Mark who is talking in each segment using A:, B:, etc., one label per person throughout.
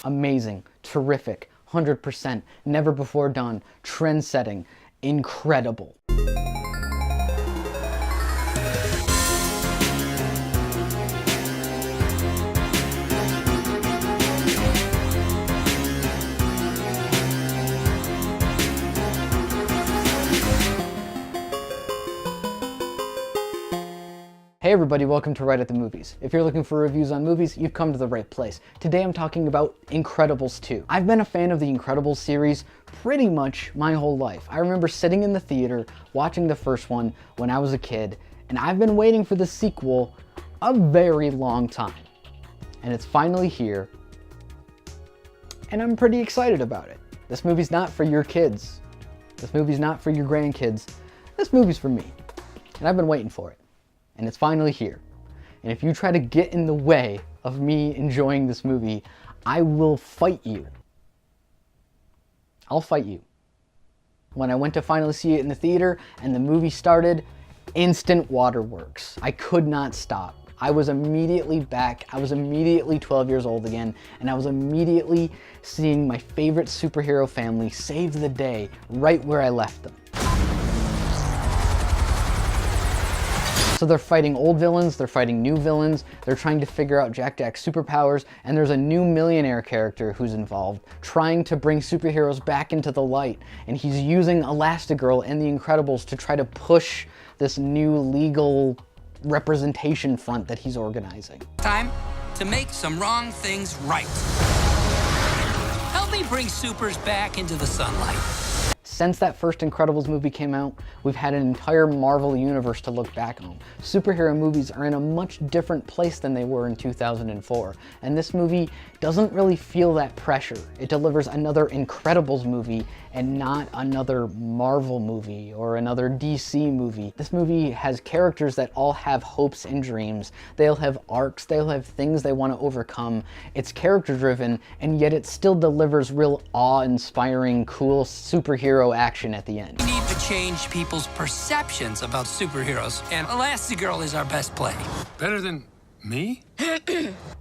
A: amazing, terrific, 100%, never before done, trend-setting, incredible. Hey everybody, welcome to Wright at the Movies. If you're looking for reviews on movies, you've come to the right place. Today I'm talking about Incredibles 2. I've been a fan of the Incredibles series pretty much my whole life. I remember sitting in the theater watching the first one when I was a kid, and I've been waiting for the sequel a very long time. And it's finally here, and I'm pretty excited about it. This movie's not for your kids. This movie's not for your grandkids. This movie's for me, and I've been waiting for it. And it's finally here. And if you try to get in the way of me enjoying this movie, I will fight you. I'll fight you. When I went to finally see it in the theater and the movie started, instant waterworks. I could not stop. I was immediately back. I was immediately 12 years old again, and I was immediately seeing my favorite superhero family save the day right where I left them. So they're fighting old villains, they're fighting new villains, they're trying to figure out Jack's superpowers, and there's a new millionaire character who's involved, trying to bring superheroes back into the light, and he's using Elastigirl and the Incredibles to try to push this new legal representation front that he's organizing.
B: Time to make some wrong things right. Help me bring supers back into the sunlight.
A: Since that first Incredibles movie came out, we've had an entire Marvel universe to look back on. Superhero movies are in a much different place than they were in 2004, and this movie doesn't really feel that pressure. It delivers another Incredibles movie and not another Marvel movie or another DC movie. This movie has characters that all have hopes and dreams. They'll have arcs, they'll have things they want to overcome. It's character driven, and yet it still delivers real awe-inspiring, cool superhero action at the end.
B: We need to change people's perceptions about superheroes, and Elastigirl is our best play.
C: Better than me?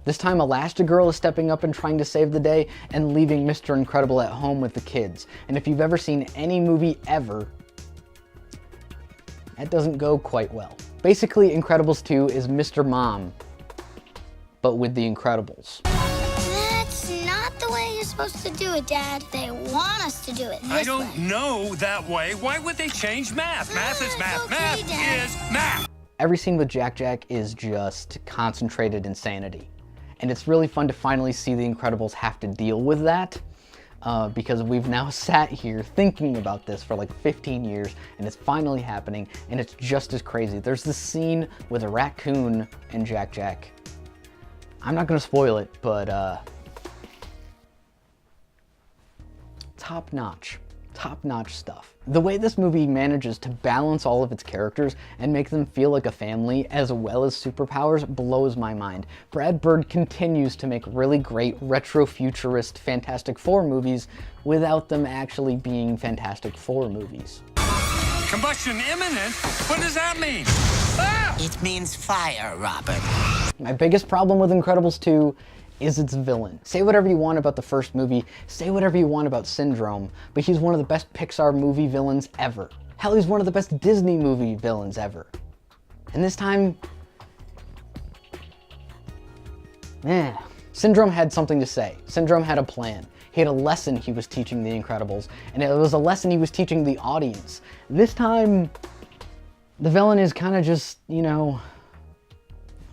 A: This time Elastigirl is stepping up and trying to save the day and leaving Mr. Incredible at home with the kids. And if you've ever seen any movie ever, that doesn't go quite well. Basically, Incredibles 2 is Mr. Mom, but with the Incredibles.
D: That's not the way you're supposed to do it, Dad. They want us to do it this way.
C: I don't know that way. Why would they change math? Math is math.
D: Okay,
C: Math
D: Dad.
C: is math.
A: Every scene with Jack is just concentrated insanity. And it's really fun to finally see the Incredibles have to deal with that, because we've now sat here thinking about this for like 15 years, and it's finally happening, and it's just as crazy. There's this scene with a raccoon and Jack. I'm not gonna spoil it, but top-notch stuff. The way this movie manages to balance all of its characters and make them feel like a family as well as superpowers blows my mind. Brad Bird continues to make really great retro-futurist Fantastic Four movies without them actually being Fantastic Four movies.
C: Combustion imminent? What does that mean? Ah!
B: It means fire, Robin.
A: My biggest problem with Incredibles 2 is its villain. Say whatever you want about the first movie, say whatever you want about Syndrome, but he's one of the best Pixar movie villains ever. Hell, he's one of the best Disney movie villains ever. And this time, Syndrome had something to say. Syndrome had a plan. He had a lesson he was teaching the Incredibles, and it was a lesson he was teaching the audience. This time, the villain is kind of just, you know,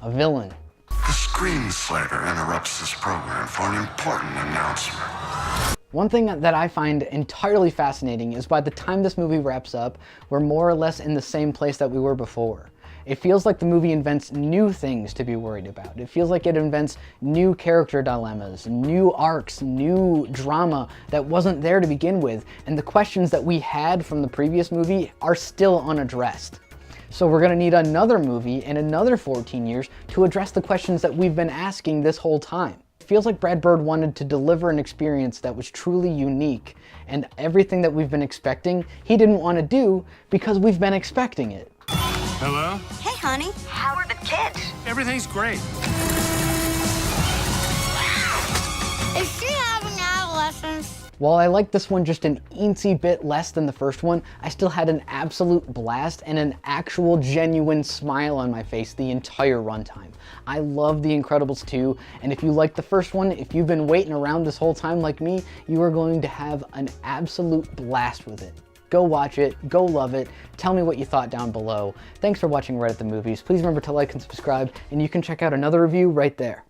A: a villain.
E: The screenslaver interrupts this program for an important announcement.
A: One thing that I find entirely fascinating is by the time this movie wraps up, we're more or less in the same place that we were before. It feels like the movie invents new things to be worried about. It feels like it invents new character dilemmas, new arcs, new drama that wasn't there to begin with, and the questions that we had from the previous movie are still unaddressed. So we're gonna need another movie in another 14 years to address the questions that we've been asking this whole time. It feels like Brad Bird wanted to deliver an experience that was truly unique, and everything that we've been expecting, he didn't want to do because we've been expecting it.
C: Hello?
D: Hey, honey. How are the kids?
C: Everything's great.
D: Is she difference?
A: While I liked this one just an eensy bit less than the first one, I still had an absolute blast and an actual genuine smile on my face the entire runtime. I love The Incredibles 2, and if you liked the first one, if you've been waiting around this whole time like me, you are going to have an absolute blast with it. Go watch it, go love it, tell me what you thought down below. Thanks for watching Right at the Movies. Please remember to like and subscribe, and you can check out another review right there.